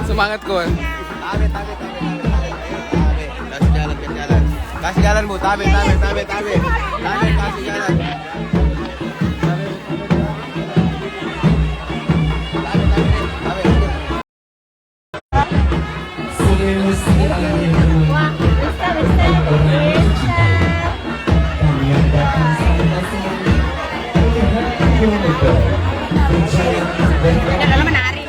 Semangat kawan. Tabe. Kasih jalan. Kasih jalan Bu, tabe. Kasih jalan. Dalam menari.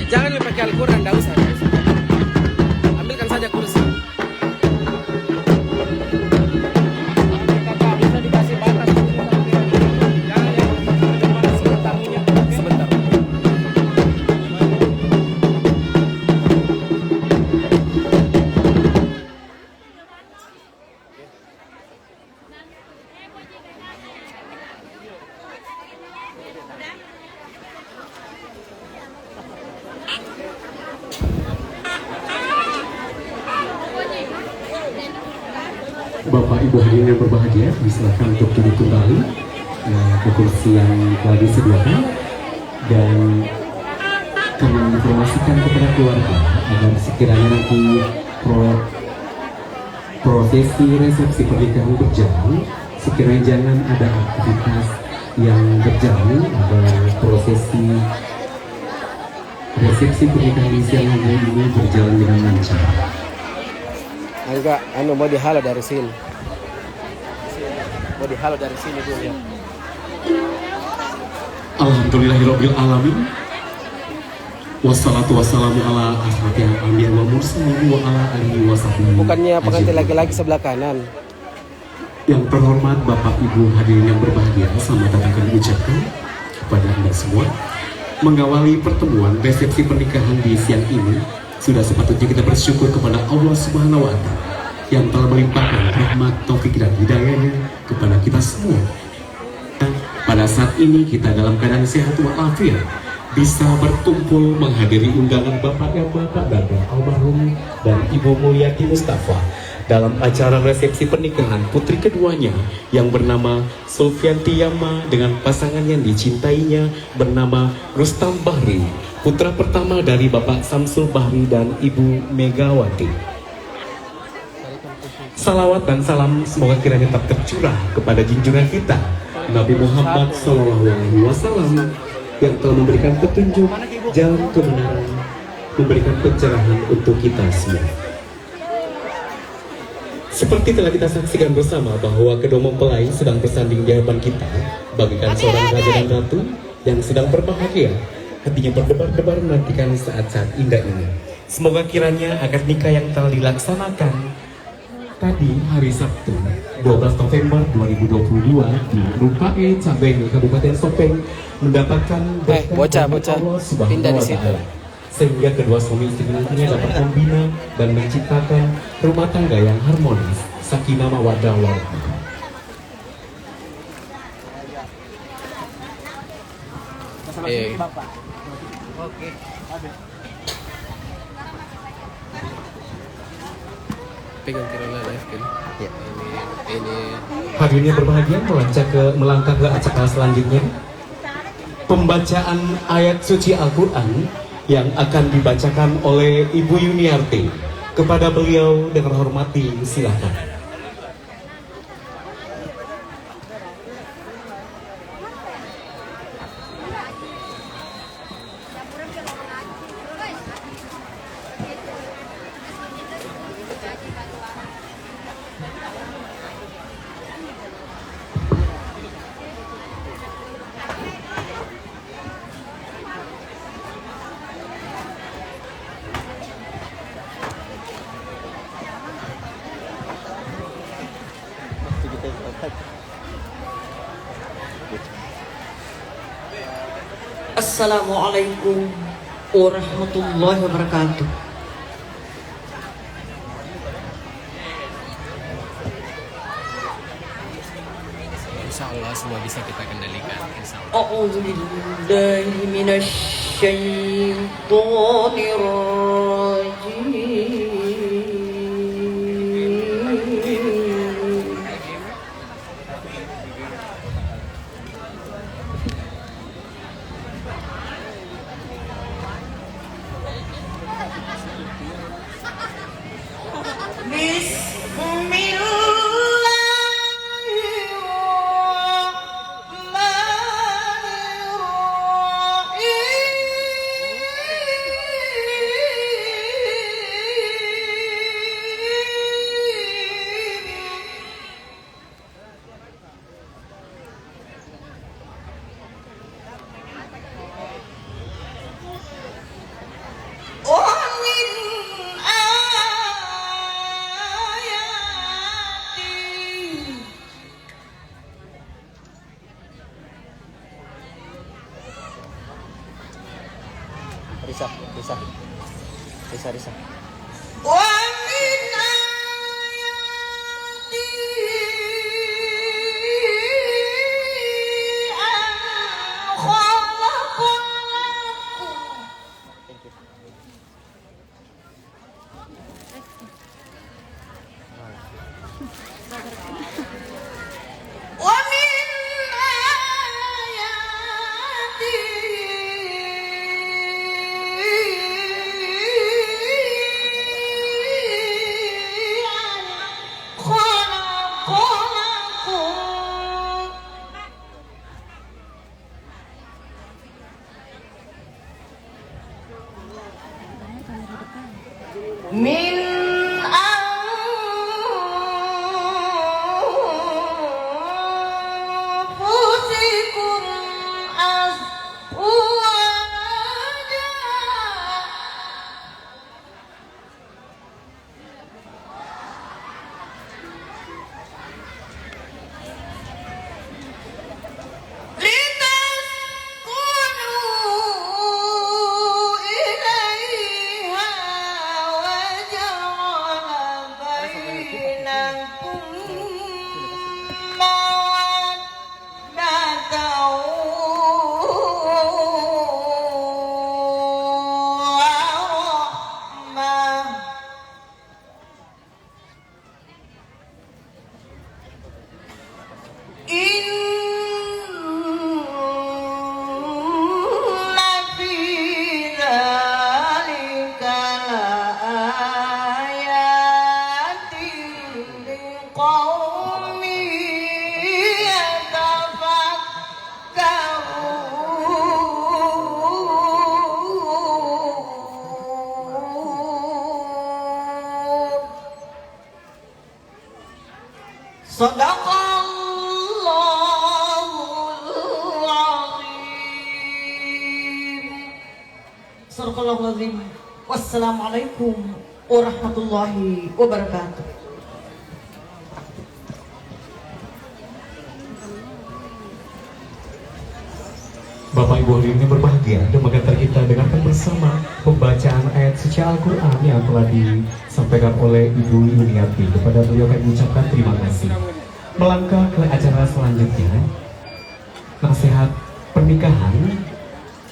Jangan pakai Al-Quran, enggak usah. Ambilkan saja kursi. Bisa dikasih batas. Sebentar. Bapak Ibu hadirin yang berbahagia, disilakan untuk duduk kembali ke kursi yang telah disediakan, dan kami menginformasikan kepada keluarga agar sekiranya nanti prosesi resepsi pernikahan berjalan, sekiranya jangan ada aktivitas yang berjalan agar prosesi resepsi pernikahan siang hari ini berjalan dengan lancar. Enggak, mau dihalau dari sini. Mau dihalau dari sini dulu ya. Alhamdulillahirabbil alamin. Wassalatu wassalamu ala asrofil anbiya wal mursalin wa ala alihi wasahbihi. Bukannya pengantin laki-laki sebelah kanan. Yang terhormat Bapak Ibu hadirin yang berbahagia, selamat datang kami ucapkan kepada Anda semua. Mengawali pertemuan resepsi pernikahan di siang ini, sudah sepatutnya kita bersyukur kepada Allah Subhanahu wa Ta'ala yang telah melimpahkan rahmat, taufik dan hidayahnya kepada kita semua. Pada saat ini kita dalam keadaan sehat walafiat, bisa berkumpul menghadiri undangan Bapak dan Bapak Dada almarhum dan Ibu Mulyati Mustafa dalam acara resepsi pernikahan putri keduanya yang bernama Sulfianti Yama dengan pasangan yang dicintainya bernama Rustam Bahri, putra pertama dari Bapak Samsul Bahri dan Ibu Megawati. Salawat dan salam semoga kiranya tetap tercurah kepada junjungan kita Nabi Muhammad SAW yang telah memberikan petunjuk jalan kebenaran, memberikan pencerahan untuk kita semua. Seperti telah kita saksikan bersama bahwa kedua mempelai sedang bersanding di hadapan kita bagaikan seorang raja dan ratu yang sedang berbahagia, hatinya berdebar-debar menantikan saat-saat indah ini. Semoga kiranya akad nikah yang telah dilaksanakan tadi hari Sabtu 12 November 2022 di Rupae Cabeng Kabupaten Sopeng mendapatkan bocah pindah di situ, sehingga kedua suami istri nantinya dapat membina dan menciptakan rumah tangga yang harmonis, sakinah mawaddah warahmah. Oke. Pegang kiranya live kan. Ya. Ini Hadirin yang berbahagia, melangkah ke acara selanjutnya, pembacaan ayat suci Al-Quran yang akan dibacakan oleh Ibu Yuniarti. Kepada beliau dengan hormati, silakan. Assalamualaikum warahmatullahi wabarakatuh. Insya Allah semua bisa kita kendalikan. Insya Allah. A'udzu billahi minasyaitonir rajim. Risa. Sadaqallahul azim. Wassalamualaikum warahmatullahi wabarakatuh. Bapak Ibu hadirin yang berbahagia, dan mengantar kita dengan bersama pembacaan ayat suci Al-Quran yang telah disampaikan oleh Ibu Yuniati. Kepada beliau kami mengucapkan terima kasih. Melangkah ke acara selanjutnya, nasihat pernikahan,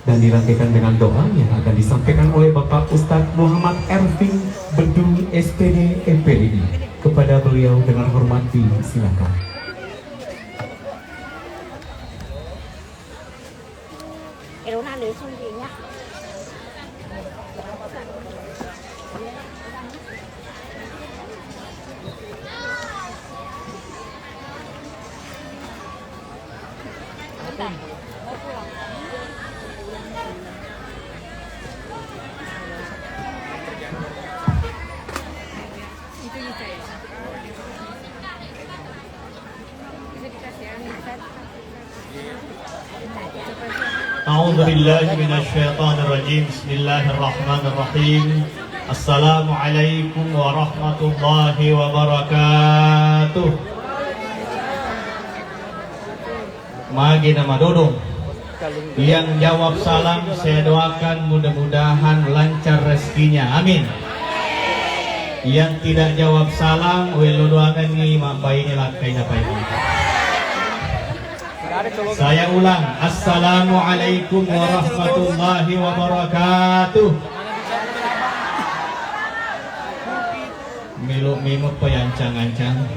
dan dirangkaikan dengan doa yang akan disampaikan oleh Bapak Ustadz Muhammad Erving Bedung SPD MPDI. Kepada beliau dengan hormat silakan. أعوذ بالله من الشيطان الرجيم بسم الله الرحمن الرحيم السلام عليكم ورحمة الله وبركاته. Magi nama dudung. Yang jawab salam saya doakan mudah-mudahan lancar rezekinya. Amin. Yang tidak jawab salam, welo doakan ni mabai ni lakai napai. Saya ulang. Assalamualaikum warahmatullahi wabarakatuh. Miluk-miluk peyancang-ancang.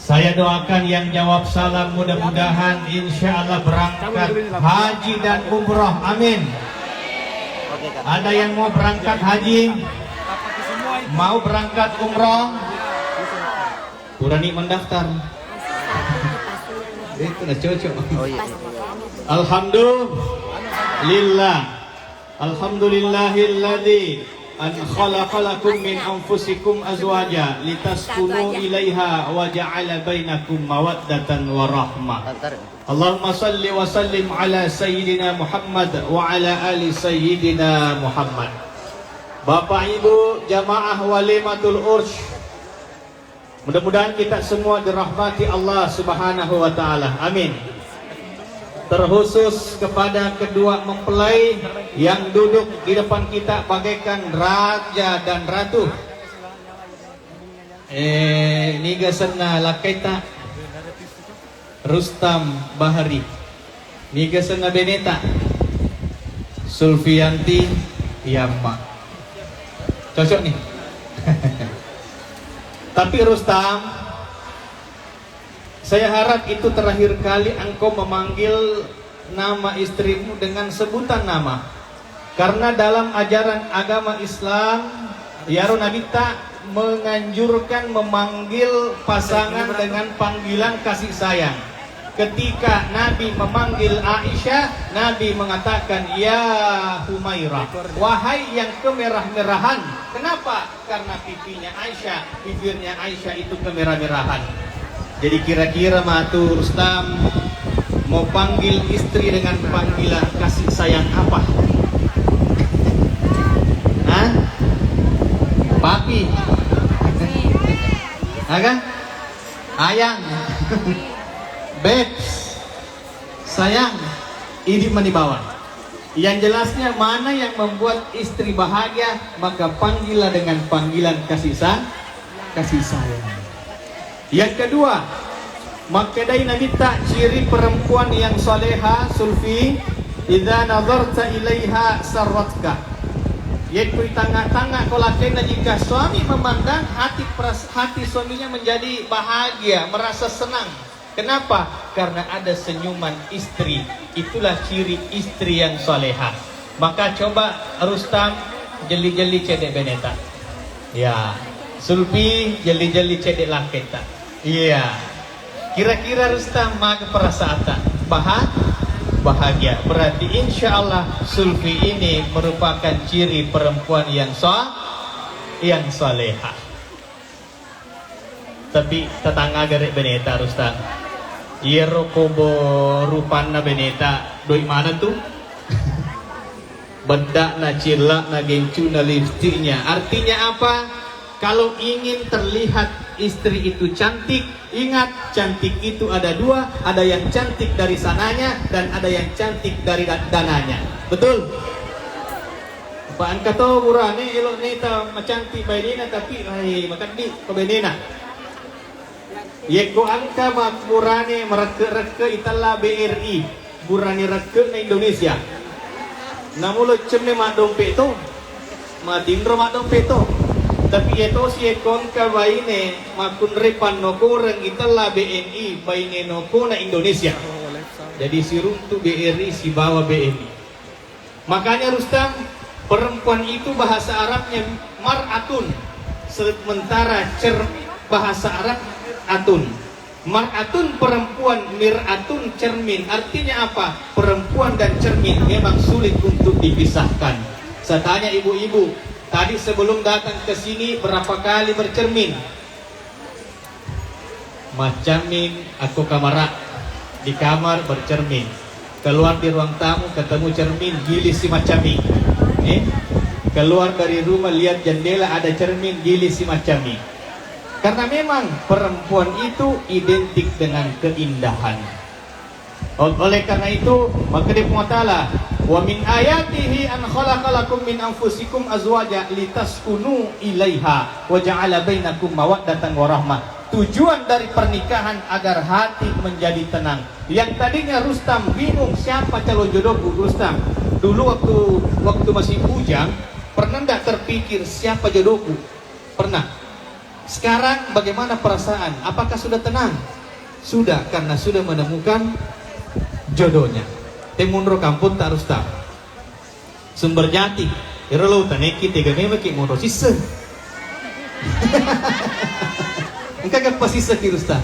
Saya doakan yang jawab salam mudah-mudahan insya Allah berangkat haji dan umroh. Amin. Ada yang mau berangkat haji, mau berangkat umroh, berani mendaftar. Itu nah cocok. Alhamdulillah. Alhamdulillahilladzi an khalaqalakum min anfusikum azwaja litaskunu ilaiha wa ja'ala bainakum mawaddatan wa rahmah. Allahumma salli wa sallim ala sayyidina Muhammad wa ala ali sayyidina Muhammad. Bapak Ibu jamaah walimatul ursh, mudah-mudahan kita semua dirahmati Allah Subhanahu wa taala. Amin. Terkhusus kepada kedua mempelai yang duduk di depan kita bagaikan raja dan ratu. Niga sana lakaita Rustam Bahari, niga sana Beneta Sulfianti Yama. Cocok nih. Tapi Rustam, saya harap itu terakhir kali engkau memanggil nama istrimu dengan sebutan nama. Karena dalam ajaran agama Islam, Yarun Nabi tak menganjurkan memanggil pasangan dengan panggilan kasih sayang. Ketika Nabi memanggil Aisyah, Nabi mengatakan, "Ya Humairah, wahai yang kemerah-merahan." Kenapa? Karena pipinya Aisyah, bibirnya Aisyah itu kemerah-merahan. Jadi kira-kira Matu Rustam mau panggil istri dengan panggilan kasih sayang apa? Hah? Papi? Agak? Ayang? Babes? Sayang? Ini manibawa. Yang jelasnya mana yang membuat istri bahagia, maka panggillah dengan panggilan kasih sayang. Yang kedua, makadai Nabi tak ciri perempuan yang soleha sulfi idza nazarta ilaiha sarratka, yaitu tengah-tengah kolakena jika suami memandang hati suaminya menjadi bahagia, merasa senang. Kenapa? Karena ada senyuman istri. Itulah ciri istri yang soleha. Maka coba Rustam jeli-jeli cedek Beneta, ya Sulfi jeli-jeli cedek Laketa. Iya. Kira-kira Rustam maka perasaan bahagia. Berarti insya Allah Sulfi ini merupakan ciri perempuan yang soleha. Tapi tetangga garek Beneta Rustam, iya rokobo rupana Beneta doi mana tuh? Bedak na cilak na gencu na lipstiknya. Artinya apa? Kalau ingin terlihat istri itu cantik, ingat cantik itu ada dua, ada yang cantik dari sananya dan ada yang cantik dari dananya. Betul? Paan kato burane elok neta macantik bainina tapi makan di kebenina. Yeko angka burane mereke itala BRI, burane reke na Indonesia. Namulo cemne mak dompet to, madindro mak dompet to. Tapi itu si ekon ka baine makun repan no kurang itala BNI baine no na Indonesia. Jadi si runtu BRI si bawa BNI. Makanya Rustam, perempuan itu bahasa Arabnya mar'atun, sementara bahasa Arab atun. Mar'atun perempuan, mir'atun cermin. Artinya apa? Perempuan dan cermin memang sulit untuk dipisahkan. Saya tanya ibu-ibu, tadi sebelum datang ke sini berapa kali bercermin? Macamin aku kamar, di kamar bercermin. Keluar di ruang tamu ketemu cermin, gilis si macami. Keluar dari rumah lihat jendela ada cermin, gilis si macami. Karena memang perempuan itu identik dengan keindahan. Oleh karena itu, maka dia Ta'ala, wa min ayatihi an khalaqalakum min anfusikum azwaja litaskunu ilaiha wa ja'ala bainakum mawaddatan wa rahmah. Tujuan dari pernikahan agar hati menjadi tenang. Yang tadinya Rustam bingung siapa calon jodohku. Rustam dulu waktu masih bujang, pernah enggak terpikir siapa jodohku? Pernah. Sekarang bagaimana perasaan? Apakah sudah tenang? Sudah, karena sudah menemukan jodohnya. Temunro kampung tak Rustam. Sumber Jati. Irolo taneki tega meme ki munro sisa. Engkau kan pasti sisa ki Rustam.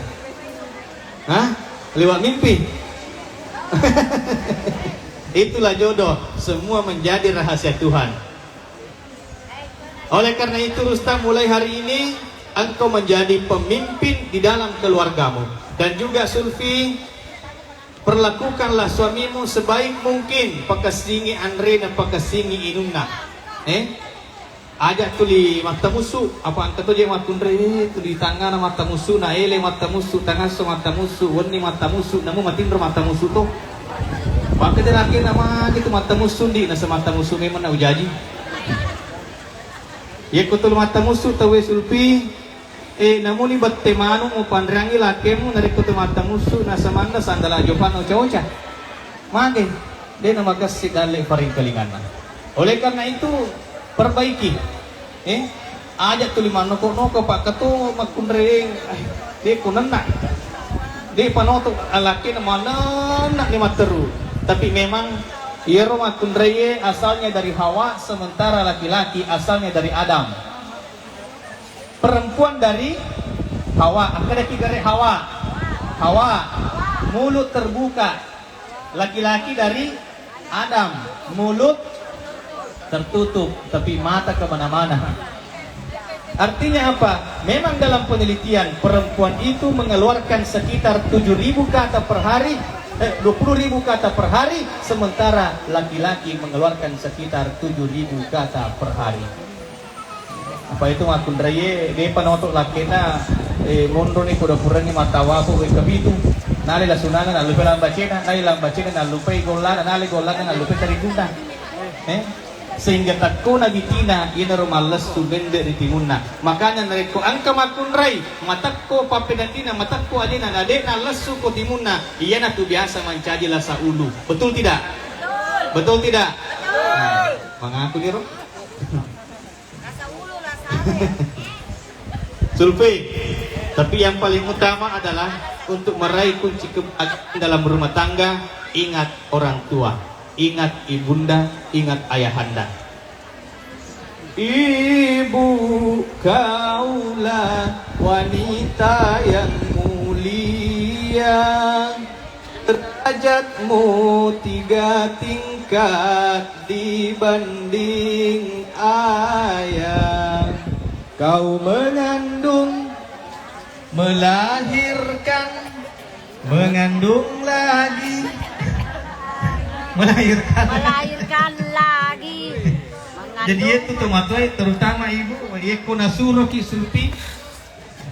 Hah? Lewat mimpi. Itulah jodoh. Semua menjadi rahasia Tuhan. Oleh karena itu Rustam, mulai hari ini engkau menjadi pemimpin di dalam keluargamu. Dan juga Sulfi, perlakukanlah suamimu sebaik mungkin. Pakasingi Andre dan pakasingi Inungna. Ajak tuli mata musuh. Apa angkat tu je mata Andre tuli tangan mata musuh. Na ele mata musuh. Tangan so mata musuh. Wani mata musuh. Namu matindro mata musuh tu. Maka dia laki nama gitu mata musuh di. Nasa mata musuh memang nak ujaji. Ya kutul mata musuh tahu Sulfi. Namun ni bertemanu mo pandrangi laki mo narik kutul mata musuh. Nasa mana sandala jopan ocha-ocha. Makin dia nama kasih dale faring kelingana. Oleh karena itu perbaiki. Ajak tuli manoko-noko pak ketu makundreng. Dia kunenak. Dia panoto alaki nama nenak ni materu. Tapi memang Yero makundreye asalnya dari Hawa, sementara laki-laki asalnya dari Adam. Perempuan dari Hawa, akhirnya kigare Hawa. Hawa, mulut terbuka. Laki-laki dari Adam, mulut tertutup, tapi mata kemana-mana. Artinya apa? Memang dalam penelitian perempuan itu mengeluarkan sekitar 7.000 kata per hari, 20.000 kata per hari, sementara laki-laki mengeluarkan sekitar 7.000 kata per hari. Apa itu makun raye? Dia panotok laki na mondo ni kuda kurang ni matawa ko kabitu. Nali la sunana na lupa lang bacina, nali lang bacina na lupa golan, nali golan na lupa tarigunda. Sehingga takko nagitina inaro malas tu bende ritimuna. Makanya nareko angka makunray matakko papedatina matakko adina nade na lasu ko timuna. Iyan na tu biasa mencaji lasa ulu. Betul tidak? Betul tidak? Mengaku ni ro. Lasa ulu lasa. Sulfi. Tapi yang paling utama adalah untuk meraih kunci kebahagiaan dalam rumah tangga, ingat orang tua. Ingat ibunda, ingat ayahanda. Ibu kaulah wanita yang mulia, derajatmu 3 tingkat dibanding ayah. Kau mengandung, melahirkan, mengandung lagi, melahirkan lagi. Jadi itu tomatoi terutama ibu, ia kuna suruh ki Sulfi.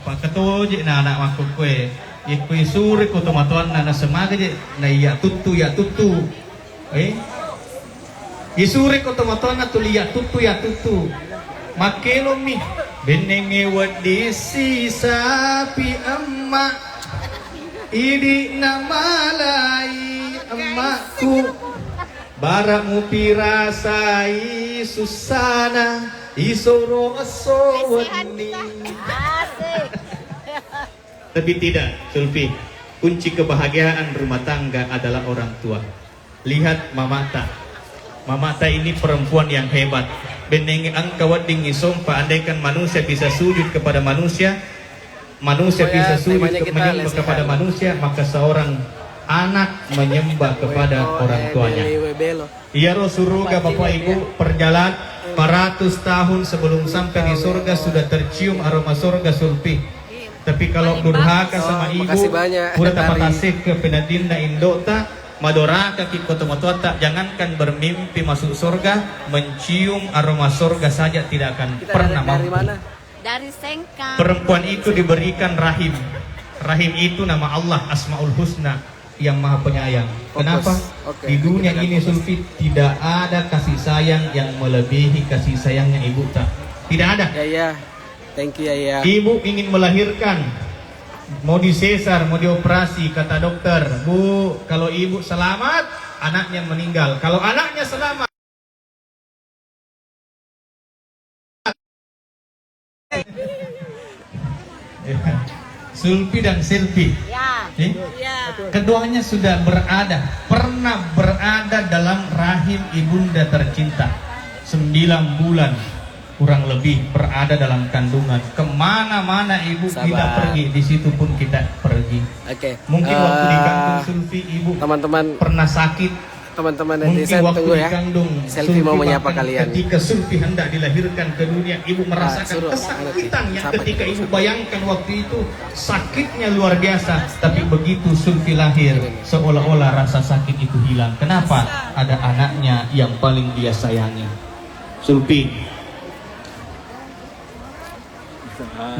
Pak ketua je na anak makuk kue, ia kue suruh ko tomatuan na semaga je na iya tutu ya tutu. Isure ko tomatuan na tuli ya tutu. Makelo mi benenge wadisi sapi emak, idi namalai emakku. Barakmu pirasai susana isoro asowani. Tapi tidak, Sulfi. Kunci kebahagiaan rumah tangga adalah orang tua. Lihat Mamata. Mamata ini perempuan yang hebat. Beneng angkawading isompa, andaikan manusia bisa sujud kepada manusia, manusia bisa sujud kepada manusia, maka seorang anak menyembah kepada orang tuanya. Ya surga Bapak Ibu, perjalanan 400 tahun sebelum sampai di surga sudah tercium aroma surga Sulfi. Tapi kalau durhaka sama ibu, udah tapat asik ke penadinda indota, madoraka kiko tomatota, jangankan bermimpi masuk surga, mencium aroma surga saja tidak akan pernah mampu. Dari Sengkang. Perempuan itu diberikan rahim. Rahim itu nama Allah Asmaul Husna. yang maha penyayang. Kenapa? Oke, Di dunia kita ini fokus. Sulfi tidak ada kasih sayang yang melebihi kasih sayangnya ibu tak. Tidak ada. Ya. Thank you ya. Ibu ingin melahirkan, mau disesar, mau dioperasi, kata dokter, Bu, kalau ibu selamat, anaknya meninggal. Kalau anaknya selamat, Sulfi dan Silvi, keduanya sudah pernah berada dalam rahim ibunda tercinta 9 bulan kurang lebih berada dalam kandungan. Kemana-mana ibu Sabar. kita pergi, di situ pun kita pergi. Oke. Mungkin waktu dikandung Sulfi ibu Teman-teman pernah sakit. teman-teman Mungkin netizen waktu tunggu ya. dikandung Selfie mau menyapa bahkan kalian. ketika Sulfi hendak dilahirkan ke dunia, ibu merasakan suruh. kesakitan yang Siapa ketika itu? ibu bayangkan waktu itu sakitnya luar biasa. Tapi begitu Sulfi lahir, seolah-olah rasa sakit itu hilang. Kenapa? Ada anaknya yang paling dia sayangi. Sulfi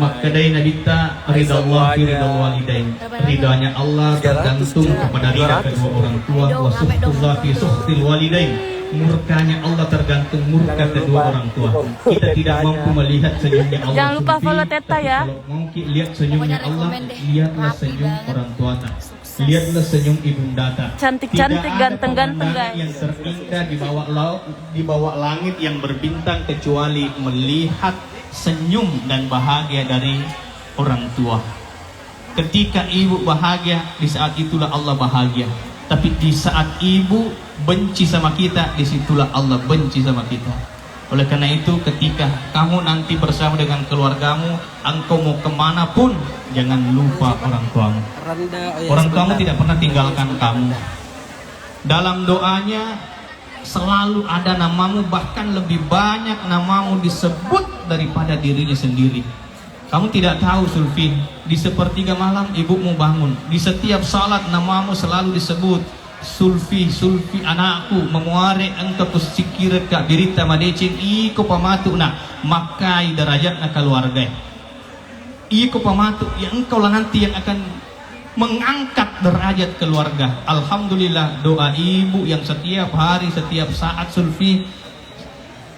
Makadai nabita ridallah fi ridal walidain. Ridanya Allah tergantung kepada ridha kedua orang tua. Wa suhtullah fi suhtil walidain. Murkanya Allah tergantung murka kedua orang tua. Kita tidak mampu melihat senyumnya Allah. Jangan lupa Sulfi. follow Teta ya. Kalau mungkin lihat senyumnya Pokoknya Allah, rekomen deh. lihatlah Rapi senyum banget. orang tua tak. Lihatlah senyum ibunda tak. Cantik-cantik, Tidak ada ganteng-ganteng, pemandangan guys. yang terindah di bawah langit yang berbintang kecuali melihat senyum dan bahagia dari orang tua. Ketika ibu bahagia, di saat itulah Allah bahagia. Tapi di saat ibu benci sama kita, disitulah Allah benci sama kita. Oleh karena itu, ketika kamu nanti bersama dengan keluargamu, engkau mau kemanapun, jangan lupa orang tuamu. Rendah. Orang tuamu tidak pernah tinggalkan kamu. Dalam doanya selalu ada namamu, bahkan lebih banyak namamu disebut daripada dirinya sendiri. Kamu tidak tahu Sulfi, di sepertiga malam ibumu bangun, di setiap salat namamu selalu disebut. Sulfi, Sulfi anakku, memuare engkau kusikir ka birita madecing iko pamatu na makai derajat na keluarga. Iko pamatu yang engkau lah nanti yang akan mengangkat derajat keluarga. Alhamdulillah doa ibu yang setiap hari, setiap saat Sulfi,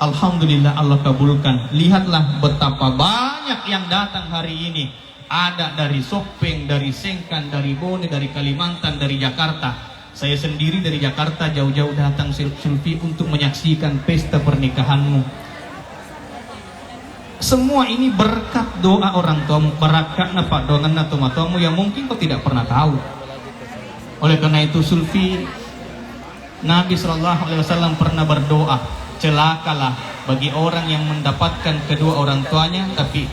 alhamdulillah Allah kabulkan. Lihatlah betapa banyak yang datang hari ini. Ada dari Sopeng, dari Sengkan, dari Bone, dari Kalimantan, dari Jakarta. Saya sendiri dari Jakarta jauh-jauh datang Sulfi untuk menyaksikan pesta pernikahanmu. Semua ini berkat doa orang tuamu, berkat napa dongan na tomatomu yang mungkin kau tidak pernah tahu. Oleh karena itu Sulfi, Nabi SAW pernah berdoa, celakalah bagi orang yang mendapatkan kedua orang tuanya tapi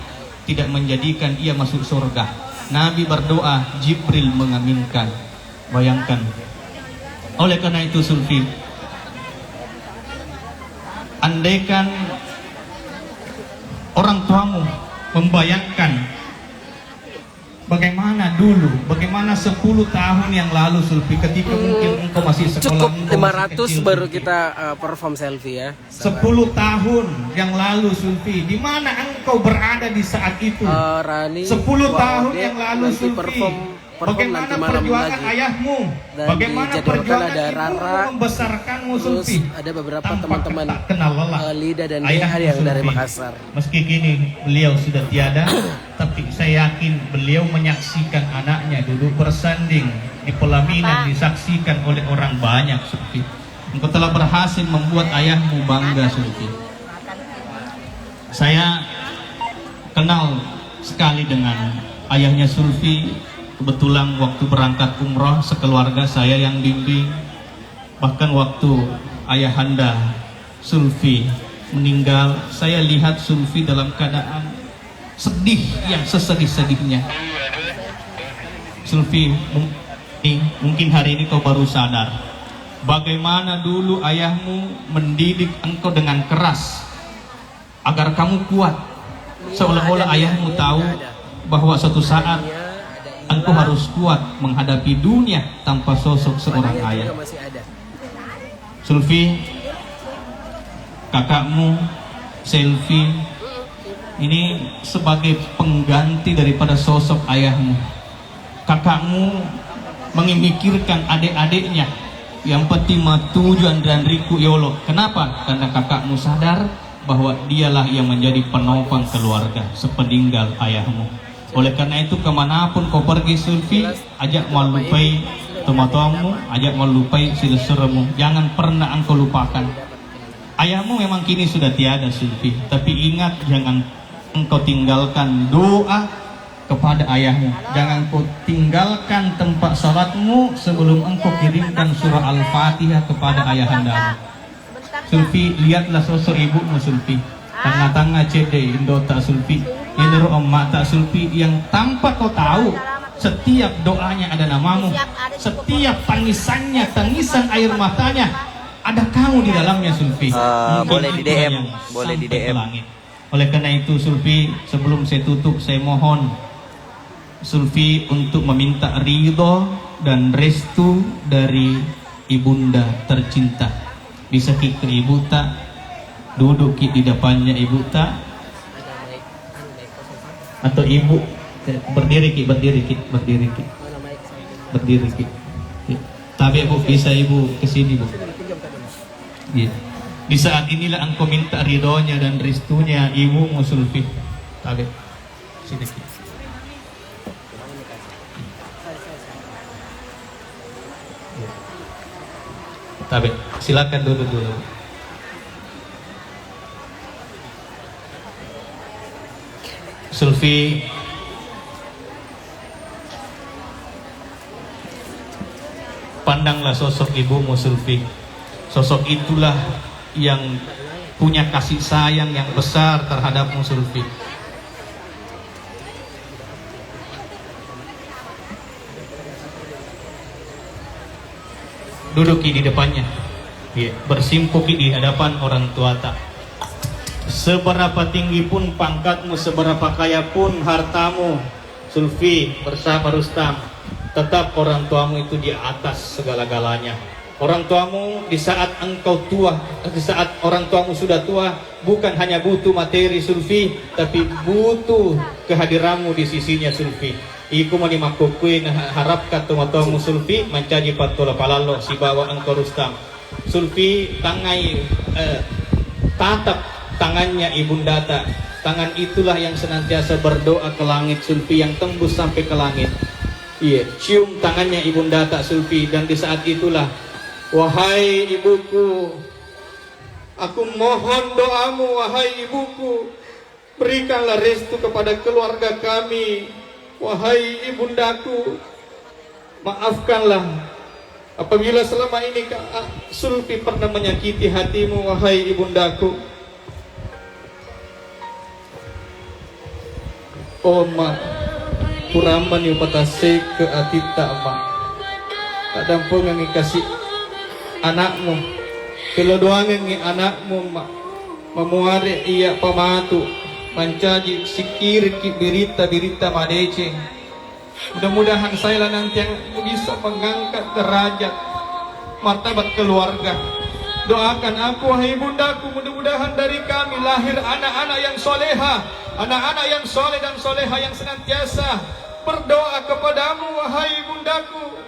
tidak menjadikan ia masuk surga. Nabi berdoa, Jibril mengaminkan. Bayangkan. Oleh karena itu Sulfi, andaikan orang tuamu membayangkan bagaimana dulu, bagaimana 10 tahun yang lalu Sulfi, ketika mungkin engkau masih sekolah, Cukup engkau masih 500 kecil, baru Sulfi. kita perform selfie ya. 10 tahun yang lalu Sulfi, di mana engkau berada di saat itu? Rani 10 tahun dia yang lalu nanti Sulfi, perform bagaimana nanti malam perjuangan lagi. ayahmu, Dan bagaimana dijadwalkan perjuangan ada ibumu Rara, membesarkanmu terus Sulfi. ada beberapa Tanpa teman-teman tak kenal lelah. Lida dan Ayahmu Dia yang dari Sulfi. Makassar. Meski kini beliau sudah tiada, tapi saya yakin beliau menyaksikan anaknya duduk bersanding di pelaminan, disaksikan oleh orang banyak Sulfi. Engkau telah berhasil membuat ayahmu bangga Sulfi. Saya kenal sekali dengan ayahnya Sulfi. Kebetulan waktu berangkat umroh sekeluarga saya yang bimbing. Bahkan waktu ayahanda Sulfi meninggal, saya lihat Sulfi dalam keadaan sedih yang sesedih-sedihnya. Sulfi, mungkin hari ini kau baru sadar bagaimana dulu ayahmu mendidik engkau dengan keras agar kamu kuat, seolah-olah ayahmu tahu bahwa suatu saat engkau harus kuat menghadapi dunia tanpa sosok seorang ayah. Juga masih ada. Sulfi, kakakmu Selfie ini sebagai pengganti daripada sosok ayahmu. Kakakmu memikirkan adik-adiknya. Yang penting tujuan dan riku yolo. Kenapa? Karena kakakmu sadar bahwa dialah yang menjadi penopang keluarga sepeninggal ayahmu. Oleh karena itu kemanapun kau pergi Sulfi, ajak melupai tomat-tomatmu, ajak melupai silaturahmu. Jangan pernah engkau lupakan. Ayahmu memang kini sudah tiada Sulfi, tapi ingat jangan engkau tinggalkan doa kepada ayahmu. Jangan kau tinggalkan tempat salatmu sebelum engkau kirimkan surah Al-Fatihah kepada ayahandamu. Sulfi, lihatlah sosok ibumu Sulfi. Tengah-tengah cede Indo tak Sulfi, ini emak tak Sulfi, yang tanpa kau tahu setiap doanya ada namamu, setiap tangisannya, tangisan air matanya ada kamu di dalamnya Sulfi. Boleh di DM, boleh di DM. Oleh karena itu Sulfi, sebelum saya tutup, saya mohon Sulfi untuk meminta ridho dan restu dari ibunda tercinta. Bisa ke ibu tak, duduk di depannya ibu tak, atau ibu berdiri ki, berdiri ki. Tapi bu, bisa ibu kesini bu. Ya. Di saat inilah engkau minta ridhonya dan restunya ibumu Sulfi. Tapi sini ki. Tapi silakan duduk dulu. Sulfi, pandanglah sosok ibumu Sulfi. Sosok itulah yang punya kasih sayang yang besar terhadapmu Sulfi. Duduki di depannya, ya, bersimpuki di hadapan orang tua tak. Seberapa tinggi pun pangkatmu, seberapa kaya pun hartamu, Sulfi bersama Rustam, tetap orang tuamu itu di atas segala-galanya. Orang tuamu di saat engkau tua, di saat orang tuamu sudah tua, bukan hanya butuh materi Sulfi, tapi butuh kehadiranmu di sisinya Sulfi. Iku mani makukui harapkan tuamu Sulfi mencaji patola palalo si bawa engkau Rustam. Sulfi tangai tatap tangannya ibunda tak. Tangan itulah yang senantiasa berdoa ke langit Sulfi, yang tembus sampai ke langit. Iya, cium tangannya ibunda tak Sulfi, dan di saat itulah, wahai ibuku, aku mohon doamu wahai ibuku, berikanlah restu kepada keluarga kami. Wahai ibundaku, maafkanlah apabila selama ini Sulfi pernah menyakiti hatimu wahai ibundaku. Oh ma, kuraman yung patase ke atita ma. Kadang po nga kasih anakmu, kelodoangan ng anakmu ma, mamuari iya pamatu, mancaji sikir ki berita madece. Mudah-mudahan saya nanti yang bisa mengangkat derajat martabat keluarga. Doakan aku wahai bundaku, mudah-mudahan dari kami lahir anak-anak yang soleha, anak-anak yang soleh dan soleha, yang senantiasa berdoa kepadamu wahai bundaku.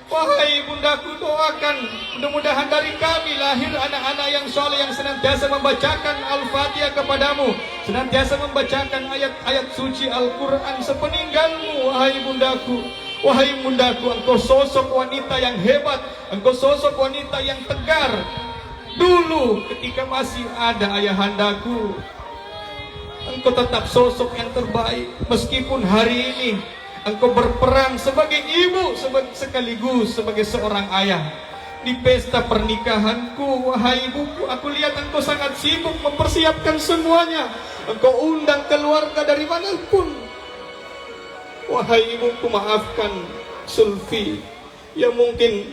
Wahai bundaku, doakan mudah-mudahan dari kami lahir anak-anak yang soleh, yang senantiasa membacakan Al-Fatihah kepadamu, senantiasa membacakan ayat-ayat suci Al-Quran sepeninggalmu wahai bundaku. Wahai bundaku, engkau sosok wanita yang hebat, engkau sosok wanita yang tegar. Dulu ketika masih ada ayahandaku, engkau tetap sosok yang terbaik. Meskipun hari ini engkau berperan sebagai ibu, sekaligus sebagai seorang ayah. Di pesta pernikahanku, wahai ibuku, aku lihat engkau sangat sibuk mempersiapkan semuanya. Engkau undang keluarga dari manapun. Wahai ibuku, maafkan Sulfi yang mungkin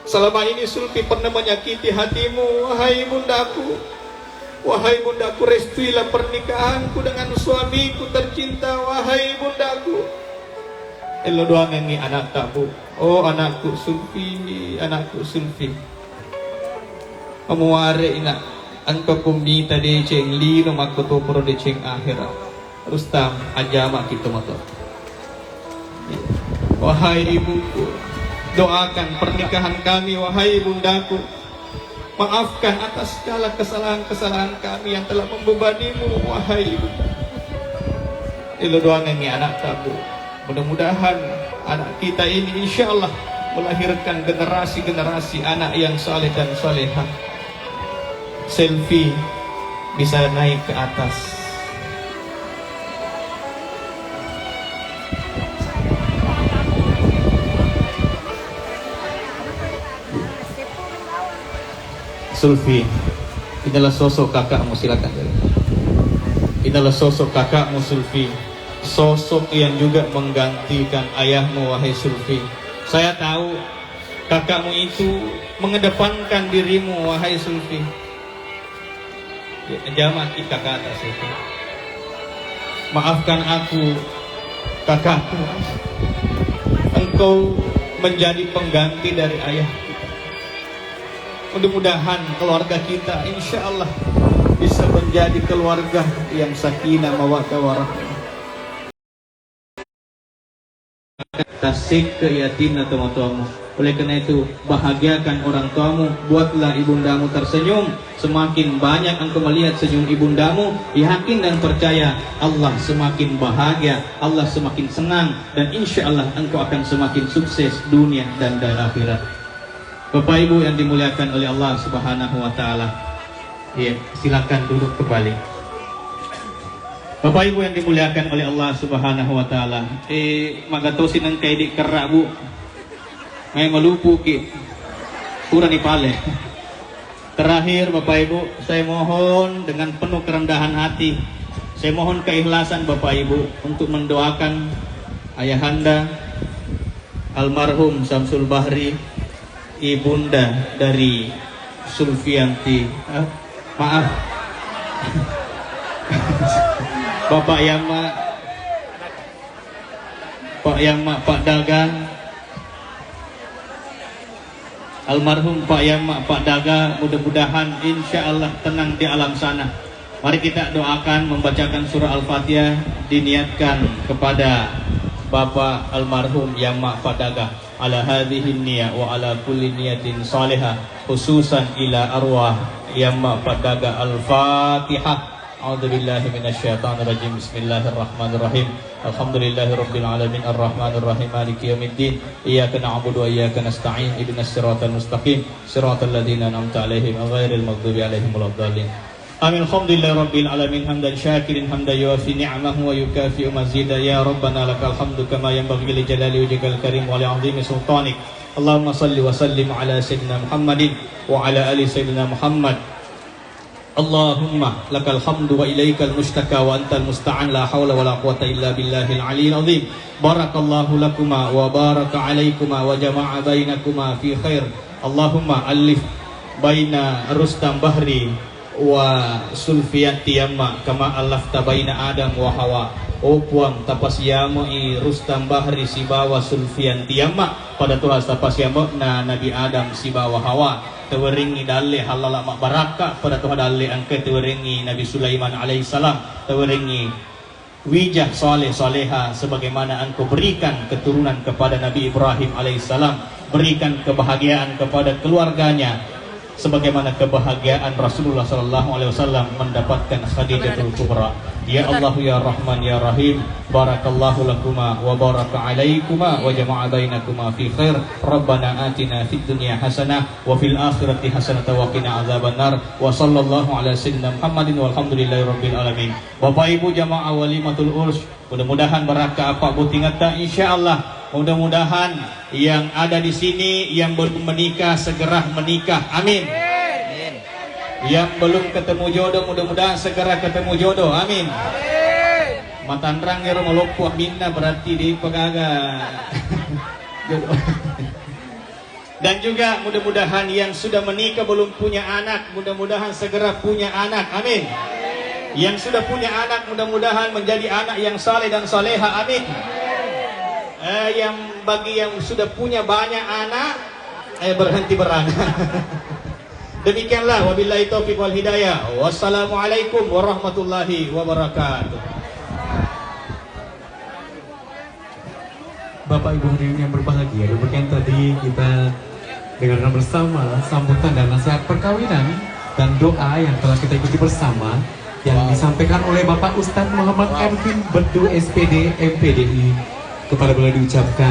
selama ini Sulfi pernah menyakiti hatimu. Wahai bundaku, wahai bundaku, restuilah pernikahanku dengan suamiku tercinta. Wahai bundaku, elo doang ini anak tak bu. Oh anakku Sulfi, anakku Sulfi, kamuare ina angka kumita de ceng lino makoto pro de ceng akhirat. Rustam ajama kita motor. Wahai ibuku, doakan pernikahan kami. Wahai bundaku, maafkan atas segala kesalahan-kesalahan kami yang telah membebanimu. Wahai ibu, itu doakan ini anak kamu. Mudah-mudahan anak kita ini insya Allah melahirkan generasi-generasi anak yang saleh dan salehah. Selfie bisa naik ke atas. Sulfi, inilah sosok kakakmu, silakan. Inilah sosok kakakmu Sulfi, sosok yang juga menggantikan ayahmu. Wahai Sulfi, saya tahu kakakmu itu mengedepankan dirimu. Wahai Sulfi, jamak kita ke atas itu. Maafkan aku kakakku, engkau menjadi pengganti dari ayah kita. Mudah-mudahan keluarga kita insya Allah bisa menjadi keluarga yang sakinah mawaddah warahmah. Tasik ke yatim atau tuamu. Oleh karena itu, bahagiakan orang tuamu, buatlah ibundamu tersenyum. Semakin banyak engkau melihat senyum ibundamu, yakin dan percaya Allah semakin bahagia, Allah semakin senang, dan insya Allah engkau akan semakin sukses dunia dan dari akhirat. Bapak Ibu yang dimuliakan oleh Allah Subhanahu wa taala. Ya, silakan duduk kembali. Bapak Ibu yang dimuliakan oleh Allah Subhanahu wa taala. Magatosin ang kay di kerak Bu. May malupo ki. Pura ni pale. Terakhir Bapak Ibu, saya mohon dengan penuh kerendahan hati, saya mohon keikhlasan Bapak Ibu untuk mendoakan ayahanda almarhum Samsul Bahri, ibunda dari Sulfianti. Maaf. Bapak Yama, Pak Yama, Pak Daga, almarhum Pak Yama, Pak Daga, mudah-mudahan insya Allah tenang di alam sana. Mari kita doakan, membacakan surah Al-Fatihah, diniatkan kepada Bapak almarhum Yama Pak Daga. Ala hadhihi niyah wa ala kulli niyatin salihah, khususan ila arwah Yama Pak Daga. Al-Fatihah. A'udzubillahi minasyaitonirrajim. Bismillahirrahmanirrahim. Alhamdulillahirabbil alamin arrahmanir rahim maliki yaumiddin. Iyyaka na'budu wa iyyaka nasta'in. Ihdinas siratal mustaqim. Siratal ladzina an'amta 'alaihim ghairil maghdubi 'alaihim waladdallin. Amin. Alhamdulillahirabbil alamin hamdan syakirin hamdan yuwafi ni'amahu wa yukafi'u mazida. Ya Rabbana lakal hamdu kama yanbaghi li jalali wajhikal karim wa li 'azimi sultanik. Allahumma shalli wa sallim ala sayyidina Muhammadin wa ala ali sayyidina Muhammad. Allahumma lakal hamdu wa ilaikal mustaka wa antal musta'an, la hawla wa la quwata illa billahil aliyyil azim. Barakallahu lakuma wa baraka alaikuma wa jama'a bainakuma fi khair. Allahumma alif baina Rustam Bahri wa Sulfianti Yama kama alafta baina Adam wa Hawa. O puang tapas yamo i Rustam Bahri si bawa Sulfianti Yama pada Tuhan tapas yamo na Nabi Adam si bawa Hawa. Teweringi dalle halal mak baraka pada Tuhan dalle angke teweringi Nabi Sulaiman alaihissalam. Teweringi wijah saleh saleha sebagaimana engkau berikan keturunan kepada Nabi Ibrahim alaihissalam. Berikan kebahagiaan kepada keluarganya sebagaimana kebahagiaan Rasulullah SAW mendapatkan Khadijatul Kubra. Ya Allah ya Rahman ya Rahim, barakallahu lakuma wa baraka alaikuma wa jama'a bainakuma fi khair. Rabbana atina fid dunya hasanah wa fil akhirati hasanah wa qina adzabannar. Wa sallallahu ala sayyidina Muhammadin walhamdulillahi rabbil alamin. Bapak Ibu jamaah walimatul urs, mudah-mudahan barakah apa butingata insyaallah. Mudah-mudahan yang ada di sini yang belum menikah segera menikah. Amin. Yang belum ketemu jodoh mudah-mudahan segera ketemu jodoh. Amin. Matanrang ya melopuh minna berarti di pegaga. Dan juga mudah-mudahan yang sudah menikah belum punya anak, mudah-mudahan segera punya anak. Amin. Yang sudah punya anak mudah-mudahan menjadi anak yang saleh dan saleha. Amin. Yang bagi yang sudah punya banyak anak berhenti beranak. Demikianlah, wabillahi taufiq wal hidayah. Wassalamualaikum warahmatullahi wabarakatuh. Bapak Bapak Ibu hadirin yang berbahagia, demikian tadi kita dengarkan bersama sambutan dan nasihat perkawinan dan doa yang telah kita ikuti bersama yang disampaikan oleh Bapak Ustadz Muhammad Ervin Bedu SPD MPDI. Kepada beliau diucapkan